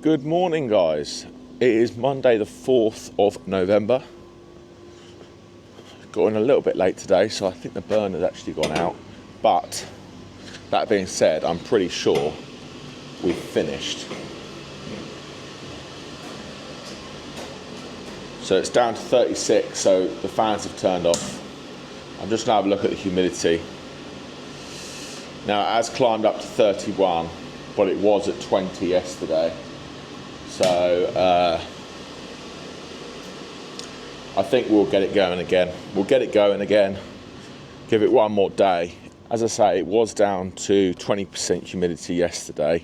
Good morning, guys. It is Monday the 4th of November. Got in a little bit late today, so I think the burner's actually gone out. But that being said, I'm pretty sure we've finished. So it's down to 36, so the fans have turned off. I'm just going to have a look at the humidity. Now it has climbed up to 31, but it was at 20 yesterday. So I think we'll get it going again. Give it one more day. As I say, it was down to 20% humidity yesterday,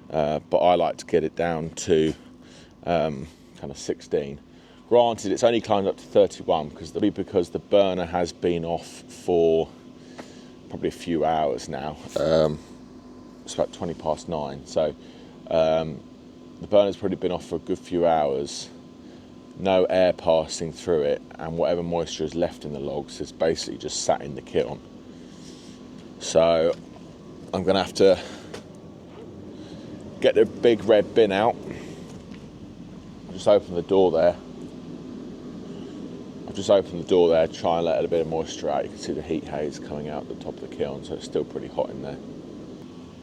but I like to get it down to kind of 16. Granted, it's only climbed up to 31 because the burner has been off for probably a few hours now. It's about 20 past 9. So the burner's probably been off for a good few hours. No air passing through it, and whatever moisture is left in the logs is basically just sat in the kiln. So I'm going to have to get the big red bin out. Just open the door there. Just open the door there, try and let a bit of moisture out. You can see the heat haze coming out the top of the kiln, so it's still pretty hot in there.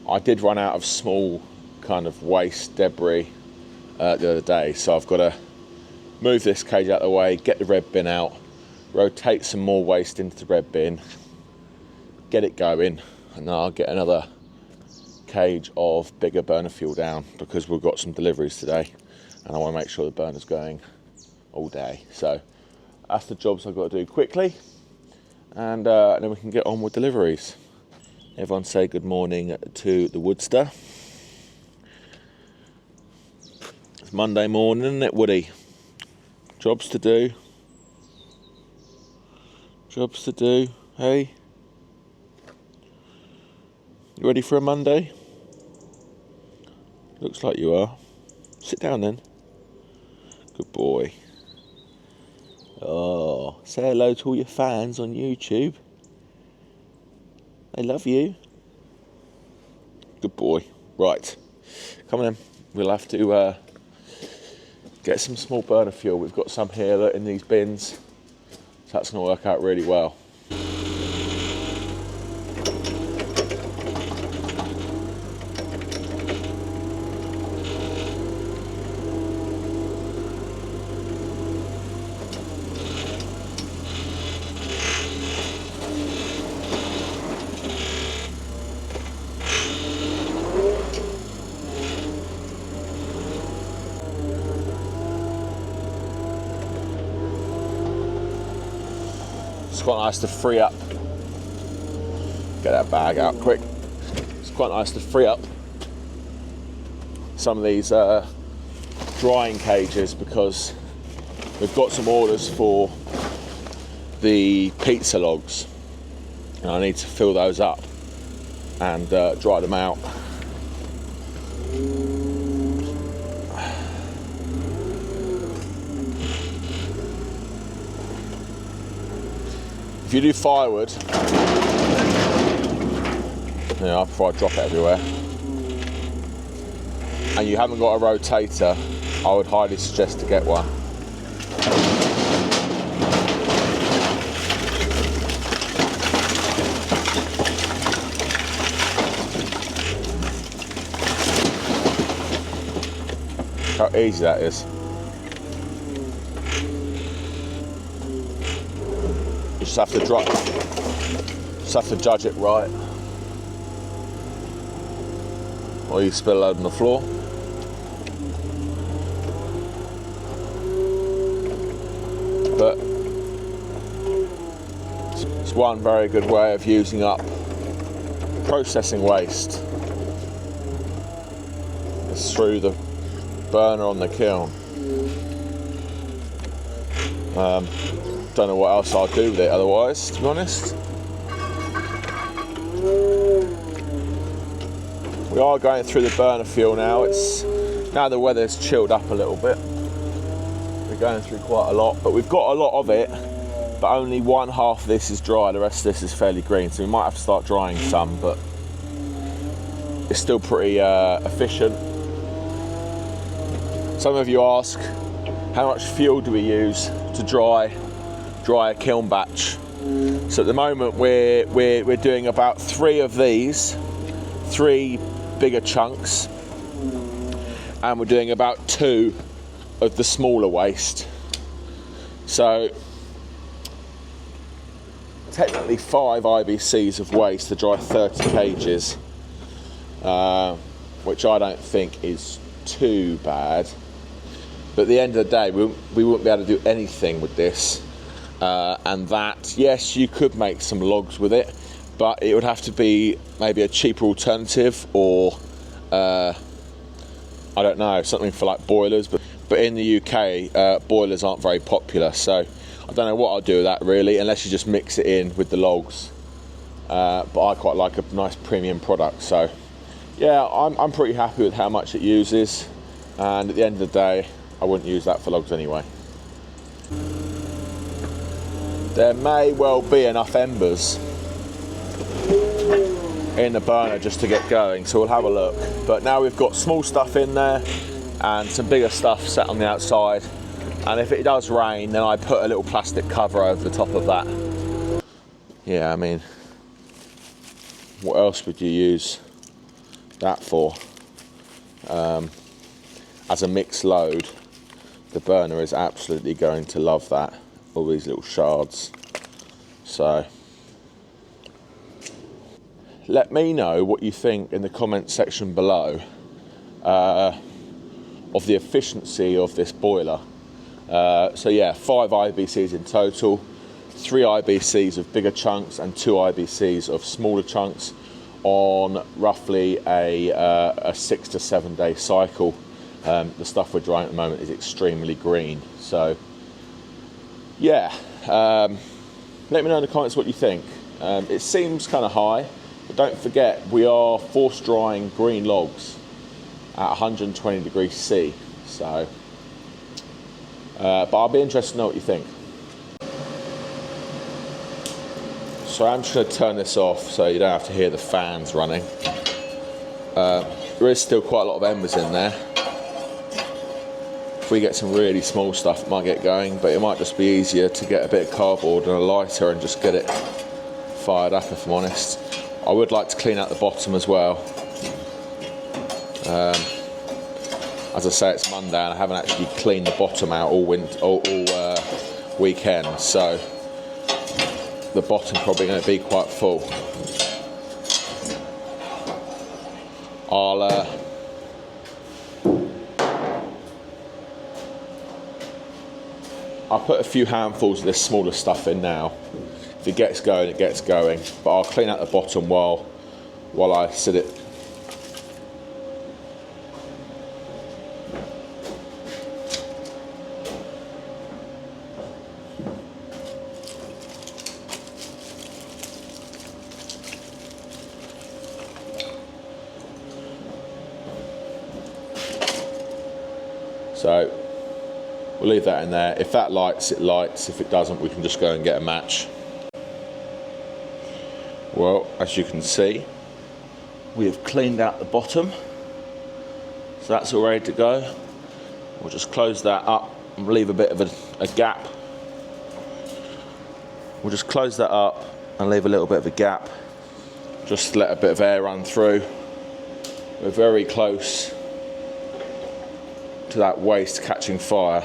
I did run out of small kind of waste debris the other day, so I've got to move this cage out of the way, get the red bin out, rotate some more waste into the red bin, get it going, and then I'll get another cage of bigger burner fuel down because we've got some deliveries today and I want to make sure the burner's going all day. So that's the jobs I've got to do quickly, and then we can get on with deliveries. Everyone say good morning to the Woodster. It's Monday morning, isn't it, Woody? Jobs to do. Jobs to do, hey? You ready for a Monday? Looks like you are. Sit down then. Good boy. Oh, say hello to all your fans on YouTube. They love you. Good boy. Right, come on then. We'll have to get some small burner fuel. We've got some here in these bins, so that's going to work out really well. It's quite nice to free up. Get that bag out quick. It's quite nice to free up some of these drying cages because we've got some orders for the pizza logs, and I need to fill those up and dry them out. If you do firewood, before I drop it everywhere, and you haven't got a rotator, I would highly suggest to get one. How easy that is. You just have to judge it right, or you spill a load on the floor. But it's one very good way of using up processing waste. It's through the burner on the kiln. Don't know what else I'll do with it otherwise, to be honest. We are going through the burner fuel now. Now the weather's chilled up a little bit. We're going through quite a lot, but we've got a lot of it, but only one half of this is dry, the rest of this is fairly green, so we might have to start drying some, but it's still pretty efficient. Some of you ask, how much fuel do we use to dry a kiln batch? So at the moment we're doing about 3 of these, 3 bigger chunks, and we're doing about 2 of the smaller waste. So technically 5 IBCs of waste to dry 30 kgs, which I don't think is too bad. But at the end of the day, we wouldn't be able to do anything with this. And that, yes, you could make some logs with it, but it would have to be maybe a cheaper alternative, or I don't know, something for like boilers. But in the UK, boilers aren't very popular, so I don't know what I'll do with that really, unless you just mix it in with the logs. But I quite like a nice premium product, so yeah, I'm pretty happy with how much it uses. And at the end of the day, I wouldn't use that for logs anyway. There may well be enough embers in the burner just to get going, so we'll have a look. But now we've got small stuff in there and some bigger stuff set on the outside, and if it does rain, then I put a little plastic cover over the top of that. Yeah, I mean, what else would you use that for? As a mixed load, the burner is absolutely going to love that, all these little shards. So let me know what you think in the comment section below of the efficiency of this boiler. So yeah, 5 IBCs in total, 3 IBCs of bigger chunks and 2 IBCs of smaller chunks on roughly a 6 to 7 day cycle. The stuff we're drying at the moment is extremely green, so yeah, let me know in the comments what you think. It seems kind of high, but don't forget we are force drying green logs at 120 degrees C, so but I'll be interested to know what you think. So I'm just going to turn this off so you don't have to hear the fans running. There is still quite a lot of embers in there. If we get some really small stuff, it might get going, but it might just be easier to get a bit of cardboard and a lighter and just get it fired up, if I'm honest. I would like to clean out the bottom as well. As I say, it's Monday and I haven't actually cleaned the bottom out all weekend, so the bottom probably going to be quite full. I'll put a few handfuls of this smaller stuff in now. If it gets going, it gets going. But I'll clean out the bottom while I sit it. So we'll leave that in there. If that lights, it lights. If it doesn't, we can just go and get a match. Well, as you can see, we have cleaned out the bottom. So that's all ready to go. We'll just close that up and leave a bit of a gap. We'll just close that up and leave a little bit of a gap. Just to let a bit of air run through. We're very close to that waste catching fire.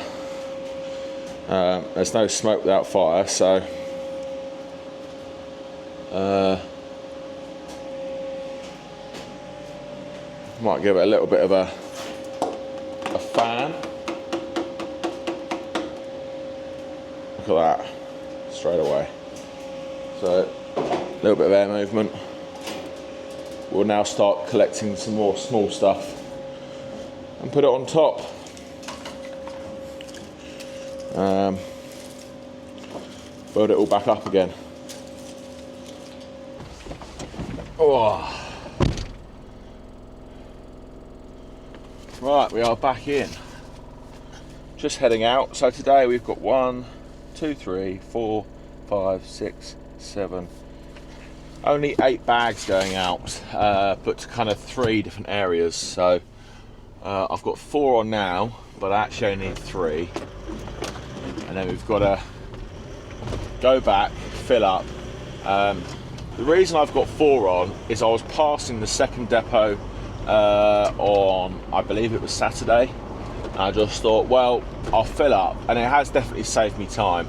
There's no smoke without fire, so might give it a little bit of a fan. Look at that, straight away. So a little bit of air movement. We'll now start collecting some more small stuff and put it on top. Build it all back up again. Oh. Right, we are back in. Just heading out. So today we've got 1, 2, 3, 4, 5, 6, 7. Only 8 bags going out, but to kind of 3 different areas. So I've got 4 on now, but I actually only need 3. And then we've got to go back, fill up. The reason I've got 4 on is I was passing the second depot on, I believe it was Saturday, and I just thought, well, I'll fill up, and it has definitely saved me time.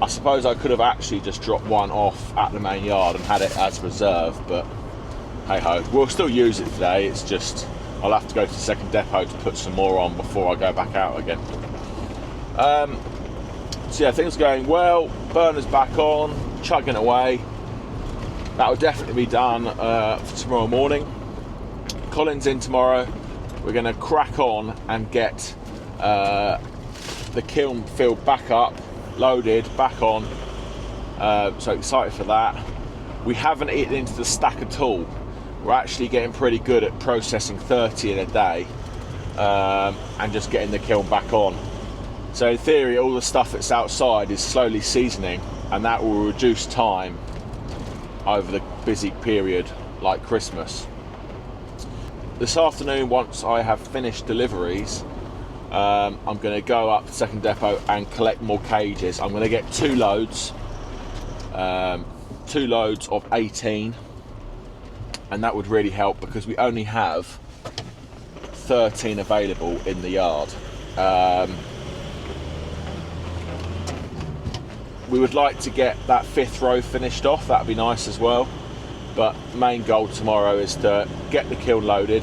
I suppose I could have actually just dropped 1 off at the main yard and had it as reserve, but hey ho, we'll still use it today. It's just I'll have to go to the second depot to put some more on before I go back out again. So yeah, things are going well. Burner's back on, chugging away. That will definitely be done for tomorrow morning. Colin's in tomorrow. We're going to crack on and get the kiln filled back up, loaded, back on. So excited for that. We haven't eaten into the stack at all. We're actually getting pretty good at processing 30 in a day and just getting the kiln back on. So in theory, all the stuff that's outside is slowly seasoning, and that will reduce time over the busy period like Christmas. This afternoon, once I have finished deliveries, I'm going to go up to the second depot and collect more cages. I'm going to get 2 loads, 2 loads of 18, and that would really help because we only have 13 available in the yard. We would like to get that 5th row finished off. That'd be nice as well, but main goal tomorrow is to get the kiln loaded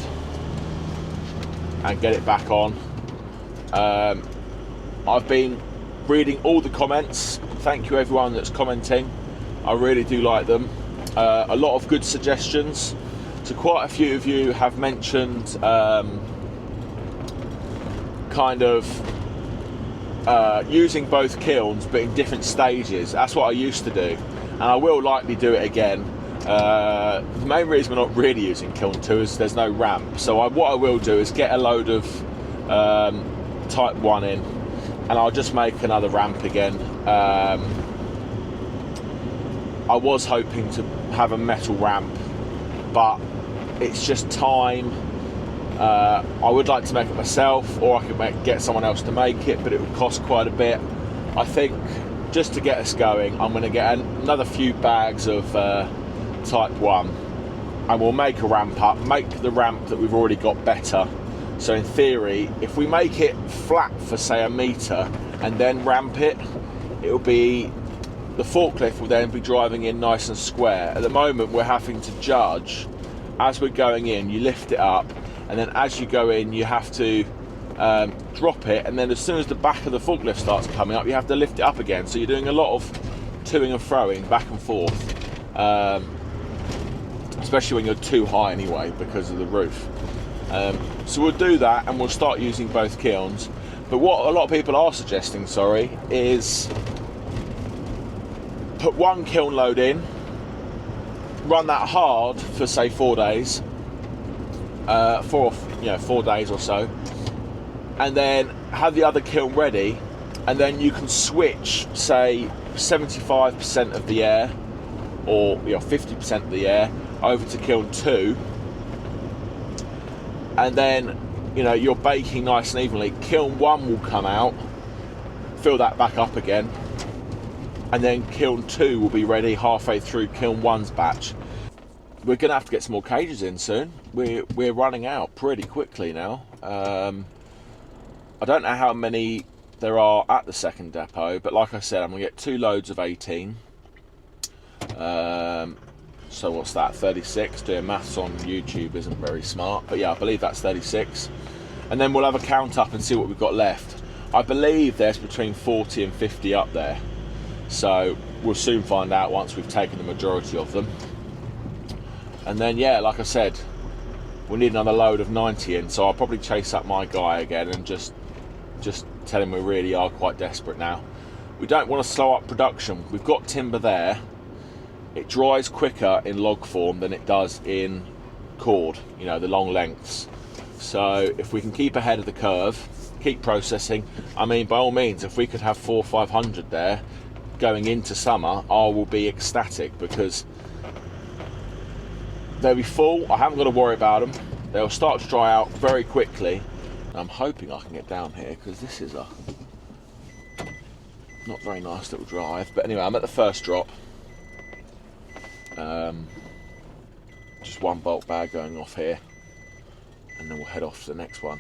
and get it back on. I've been reading all the comments. Thank you everyone that's commenting. I really do like them. A lot of good suggestions. So quite a few of you have mentioned kind of using both kilns but in different stages. That's what I used to do, and I will likely do it again. The main reason we're not really using kiln 2 is there's no ramp, so what I will do is get a load of type 1 in, and I'll just make another ramp again. I was hoping to have a metal ramp, but it's just time. I would like to make it myself, or I could get someone else to make it, but it would cost quite a bit. I think just to get us going, I'm going to get another few bags of type 1, and we'll make a ramp up, make the ramp that we've already got better. So in theory, if we make it flat for say 1 metre and then ramp it, it'll be, the forklift will then be driving in nice and square. At the moment we're having to judge as we're going in. You lift it up, and then as you go in you have to drop it, and then as soon as the back of the forklift starts coming up you have to lift it up again. So you're doing a lot of toing and froing back and forth, especially when you're too high anyway because of the roof. So we'll do that, and we'll start using both kilns. But what a lot of people are suggesting, is put 1 kiln load in, run that hard for say 4 days, 4 days or so, and then have the other kiln ready, and then you can switch say 75% of the air, or 50% of the air over to kiln 2, and then you're baking nice and evenly. Kiln 1 will come out, fill that back up again, and then kiln 2 will be ready halfway through kiln 1's batch. We're going to have to get some more cages in soon. We're running out pretty quickly now. I don't know how many there are at the second depot, but like I said, I'm going to get 2 loads of 18. So what's that, 36? Doing maths on YouTube isn't very smart, but yeah, I believe that's 36. And then we'll have a count up and see what we've got left. I believe there's between 40 and 50 up there, so we'll soon find out once we've taken the majority of them. And then yeah, like I said, we need another load of 90 in, so I'll probably chase up my guy again and just tell him we really are quite desperate now. We don't want to slow up production. We've got timber there. It dries quicker in log form than it does in cord, the long lengths. So if we can keep ahead of the curve, keep processing, I mean, by all means, if we could have 400 or 500 there going into summer, I will be ecstatic, because they'll be full. I haven't got to worry about them. They'll start to dry out very quickly, I'm hoping I can get down here because this is a not very nice little drive. But anyway, I'm at the first drop. Just one bulk bag going off here, and then we'll head off to the next one.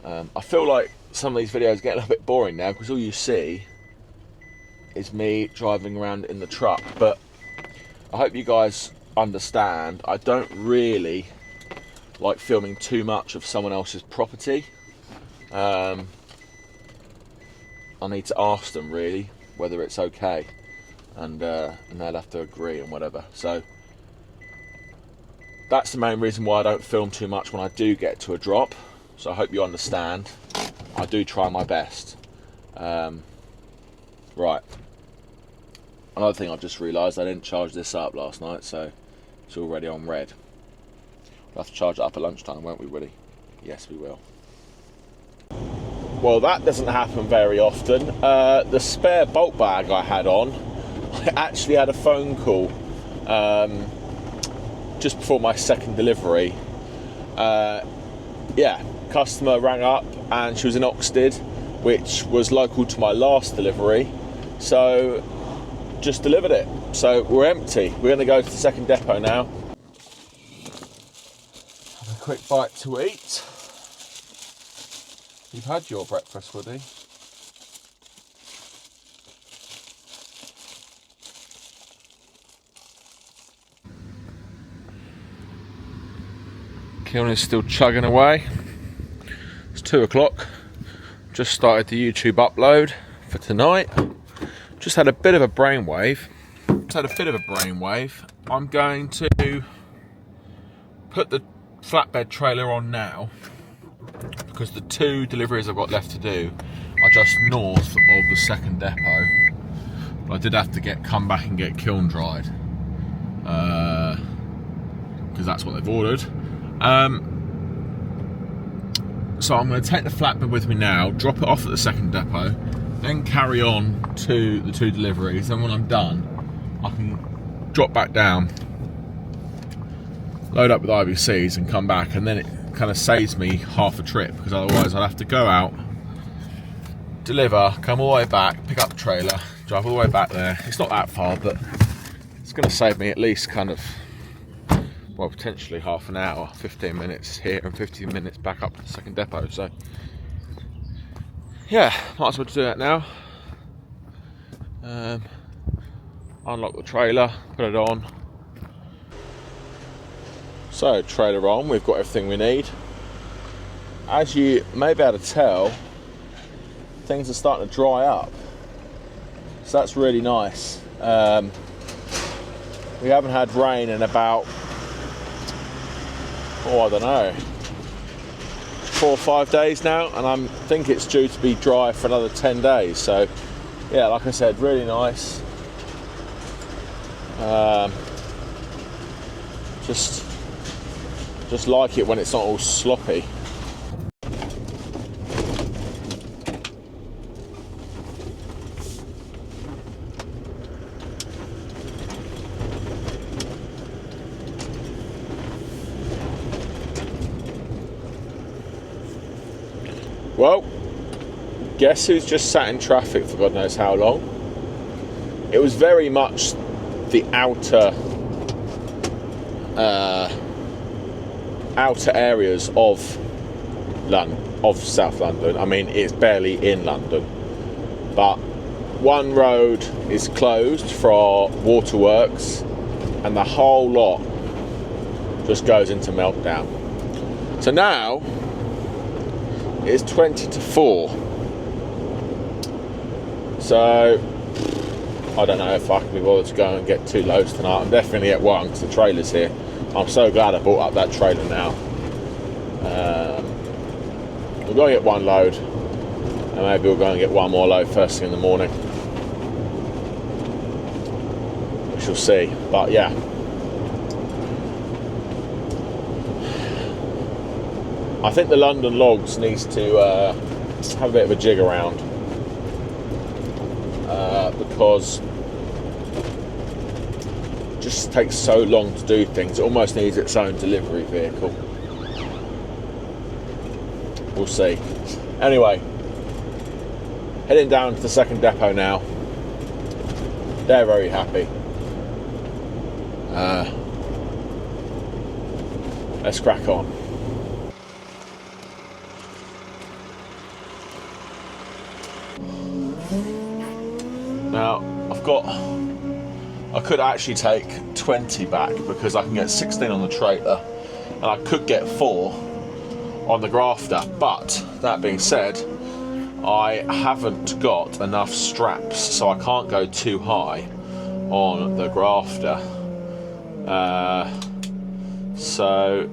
I feel like some of these videos get a little bit boring now because all you see is me driving around in the truck, but I hope you guys understand I don't really like filming too much of someone else's property. I need to ask them really whether it's okay, and they'll have to agree and whatever. So that's the main reason why I don't film too much when I do get to a drop. So I hope you understand. I do try my best. Right. Another thing I've just realised, I didn't charge this up last night, so it's already on red. We'll have to charge it up at lunchtime, won't we, Woody? Yes, we will. Well, that doesn't happen very often. The spare bulk bag I had on, I actually had a phone call just before my second delivery. Yeah, customer rang up and she was in Oxted, which was local to my last delivery. So just delivered it. So we're empty. We're going to go to the second depot now. Have a quick bite to eat. You've had your breakfast, Woody. Kiln is still chugging away. It's 2 o'clock. Just started the YouTube upload for tonight. Just had a bit of a brainwave. I'm going to put the flatbed trailer on now because the 2 deliveries I've got left to do are just north of the second depot. But I did have to come back and get kiln dried because that's what they've ordered. So I'm going to take the flatbed with me now, drop it off at the second depot, then carry on to the 2 deliveries. Then when I'm done, I can drop back down, load up with IBCs and come back, and then it kind of saves me half a trip because otherwise I'd have to go out, deliver, come all the way back, pick up the trailer, drive all the way back there. It's not that far, but it's going to save me at least kind of, well, potentially half an hour, 15 minutes here and 15 minutes back up to the second depot. So yeah, might as well do that now. Unlock the trailer, put it on. So trailer on, we've got everything we need. As you may be able to tell, things are starting to dry up, so that's really nice. We haven't had rain in about, I don't know, 4 or 5 days now, and I think it's due to be dry for another 10 days. So yeah, like I said, really nice. Just like it when it's not all sloppy. Well, guess who's just sat in traffic for God knows how long? It was very much the outer areas of South London. I mean, it's barely in London, but one road is closed for waterworks, and the whole lot just goes into meltdown. So now it's 20 to 4. So I don't know if I can be bothered to go and get 2 loads tonight. I'm definitely at 1 because the trailer's here. I'm so glad I brought up that trailer now. We'll go and get 1 load, and maybe we'll go and get 1 more load first thing in the morning. We shall see. But yeah, I think the London Logs needs to have a bit of a jig around because it just takes so long to do things. It almost needs its own delivery vehicle. we'll see. Anyway, heading down to the second depot now. They're very happy. Let's crack on. Now, I could actually take 20 back because I can get 16 on the trailer and I could get 4 on the grafter, but that being said, I haven't got enough straps, so I can't go too high on the grafter. So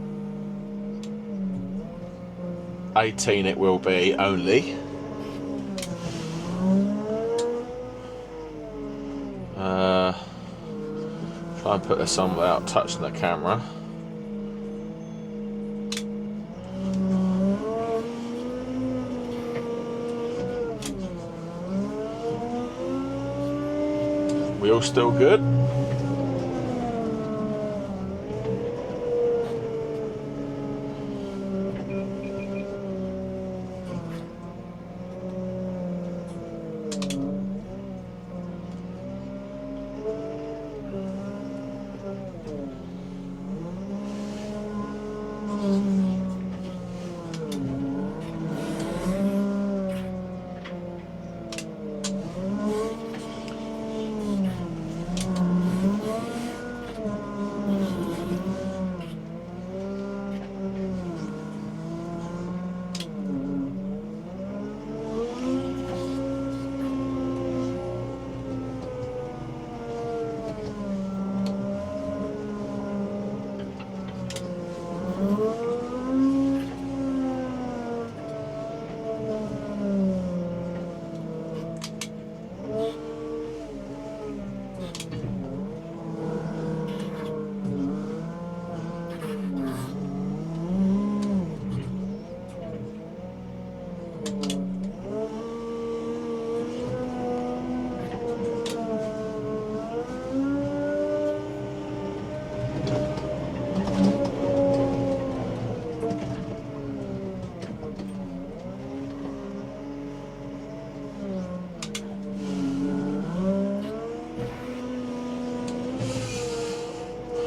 18 it will be only. Try and put this on without touching the camera. We all still good?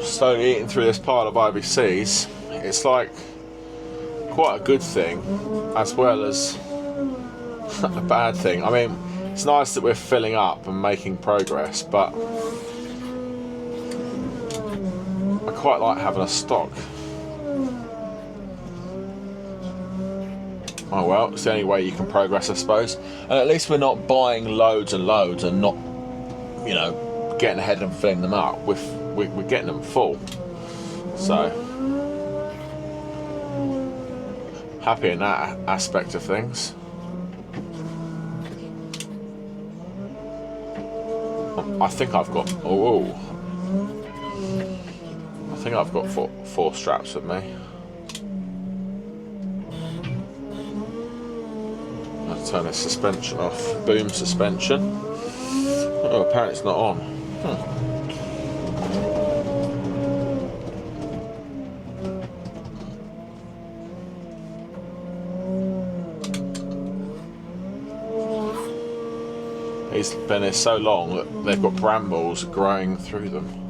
Slowly eating through this pile of IBCs, it's like quite a good thing as well as a bad thing. I mean, it's nice that we're filling up and making progress, but I quite like having a stock. Oh well, it's the only way you can progress, I suppose. And at least we're not buying loads and loads and not, you know, getting ahead and filling them up. We're getting them full. So, happy in that aspect of things. I think I've got, I think I've got four straps with me. Turn this suspension off. Boom suspension. Oh, apparently it's not on. These been here so long that they've got brambles growing through them.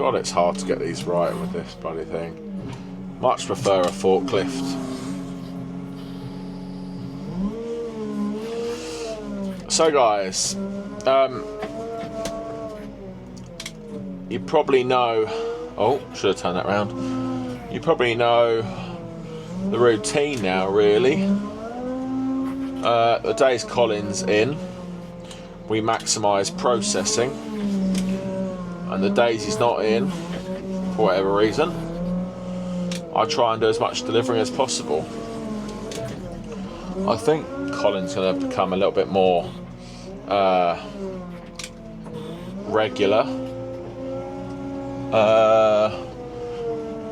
God, it's hard to get these right with this bloody thing. Much prefer a forklift. So guys, you probably know, oh, should have turned that around. You probably know the routine now, really. The day's Colin's in, we maximise processing, and the days he's not in, for whatever reason, I try and do as much delivering as possible. I think Colin's going to become a little bit more regular.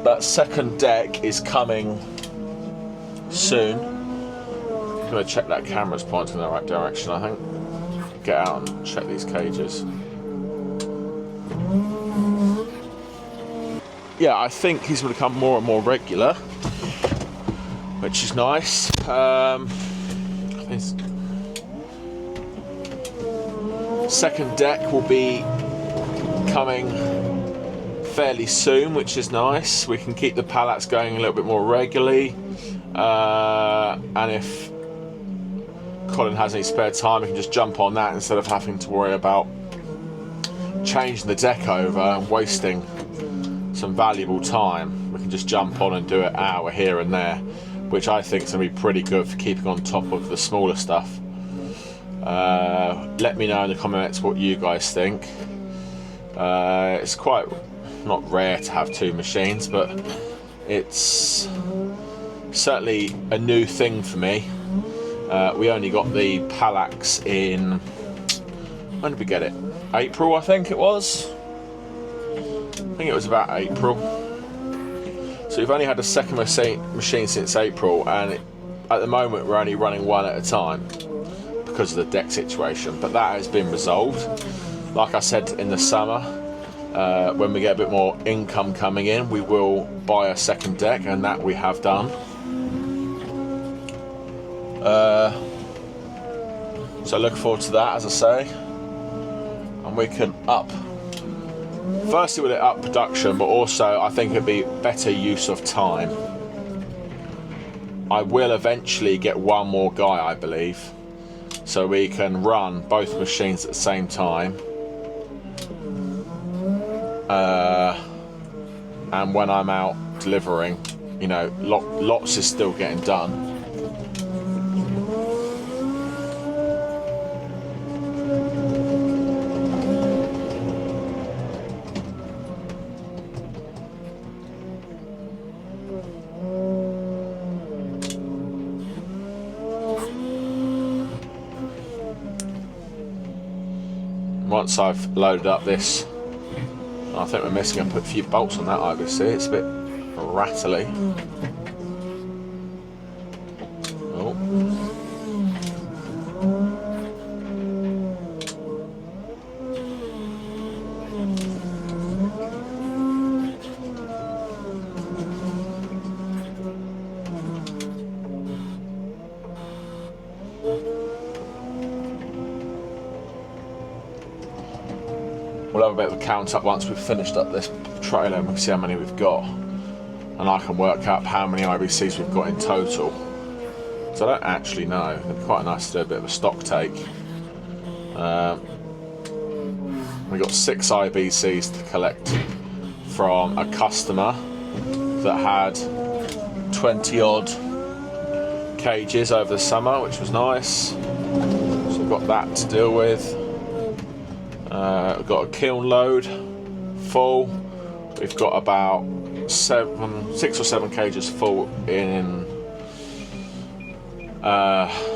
That second deck is coming soon. I'm going to check that camera's pointing in the right direction, I think. Get out and check these cages. Yeah, I think he's going to become more and more regular, which is nice. Second deck will be coming fairly soon, which is nice. We can keep the pallets going a little bit more regularly, and if Colin has any spare time, he can just jump on that instead of having to worry about changing the deck over and wasting some valuable time. We can just jump on and do an hour here and there, which I think is going to be pretty good for keeping on top of the smaller stuff. Let me know in the comments what you guys think. It's quite not rare to have two machines, but it's certainly a new thing for me. We only got the Palax in, when did we get it? April, I think it was. I think it was about April. So we've only had a second machine since April, and at the moment we're only running one at a time because of the deck situation, but that has been resolved. Like I said, in the summer, when we get a bit more income coming in, we will buy a second deck, and that we have done. So look forward to that, as I say, and we can firstly, will it up production, but also I think it'd be better use of time. I will eventually get one more guy, I believe, so we can run both machines at the same time, and when I'm out delivering, you know, lots is still getting done. Once I've loaded up this, I think we're missing a few bolts on that IBC. It's a bit rattly. Oh. We'll have a bit of a count up once we've finished up this trailer, and we can see how many we've got, and I can work out how many IBCs we've got in total. So I don't actually know. It'd be quite nice to do a bit of a stock take. We've got 6 IBCs to collect from a customer that had 20 odd cages over the summer, which was nice. So we've got that to deal with. We've got a kiln load full. We've got about 6 or 7 cages full in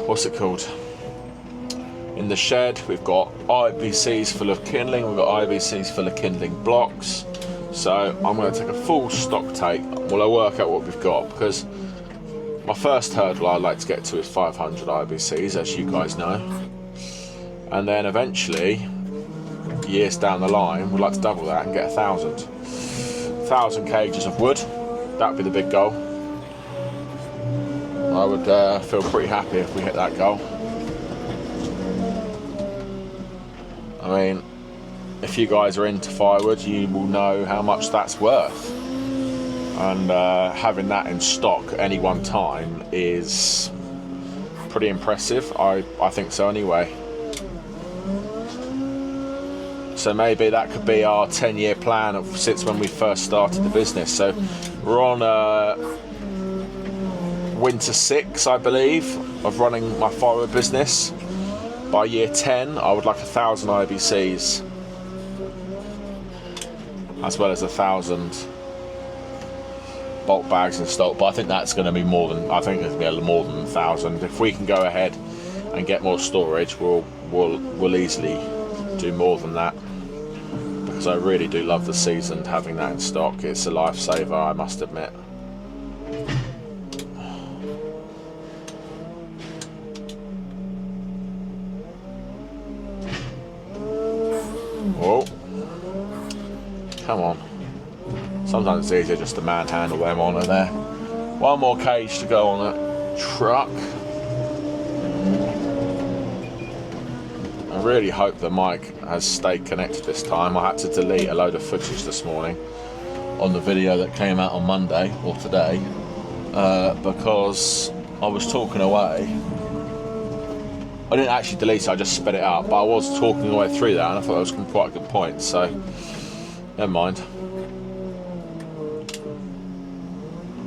what's it called? In the shed. We've got IBCs full of kindling. We've got IBCs full of kindling blocks. So I'm going to take a full stock take while I work out what we've got, because my first hurdle I'd like to get to is 500 IBCs, as you guys know, and then eventually, years down the line, we'd like to double that and get 1,000 cages of wood. That'd be the big goal. I would feel pretty happy if we hit that goal. I mean, if you guys are into firewood, you will know how much that's worth. And having that in stock at any one time is pretty impressive. I think so anyway. So maybe that could be our 10-year plan of since when we first started the business. So we're on winter 6, I believe, of running my firewood business. By year 10, I would like 1,000 IBCs, as well as 1,000 bulk bags in stock. But I think that's going to be more than, I think it's going to be more than 1,000. If we can go ahead and get more storage, we'll easily do more than that. Because I really do love the seasoned, having that in stock. It's a lifesaver, I must admit. Whoa. Come on. Sometimes it's easier just to manhandle them on there. One more cage to go on that truck. I really hope the mic has stayed connected this time. I had to delete a load of footage this morning on the video that came out on Monday, or today, because I was talking away. I didn't actually delete it, I just sped it out, but I was talking away through that and I thought that was quite a good point, so never mind.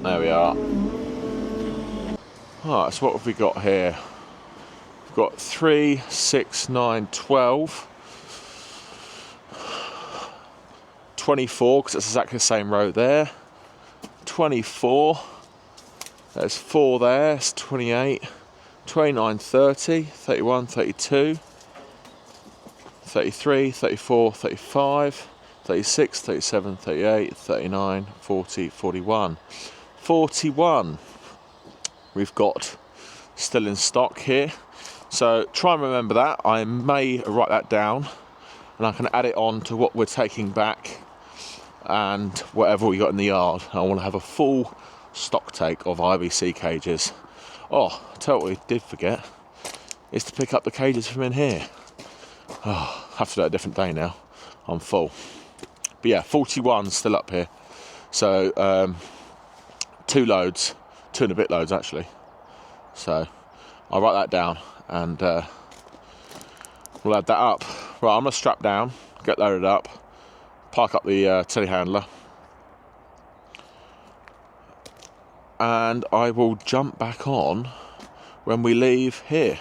There we are. Alright, so what have we got here? We've got 3, 6, 9, 12, 24, because it's exactly the same row there. 24, there's 4 there, it's 28, 29, 30, 31, 32, 33, 34, 35, 36, 37, 38, 39, 40, 41. 41 we've got still in stock here. So try and remember that. I may write that down and I can add it on to what we're taking back and whatever we got in the yard. I want to have a full stock take of IBC cages. Oh, I tell you what we did forget is to pick up the cages from in here. Oh, I have to do it a different day now. I'm full. But yeah, 41 still up here. So 2 loads, 2 and a bit loads actually. So I'll write that down and we'll add that up. Right, I'm gonna strap down, get loaded up, park up the telehandler, and I will jump back on when we leave here.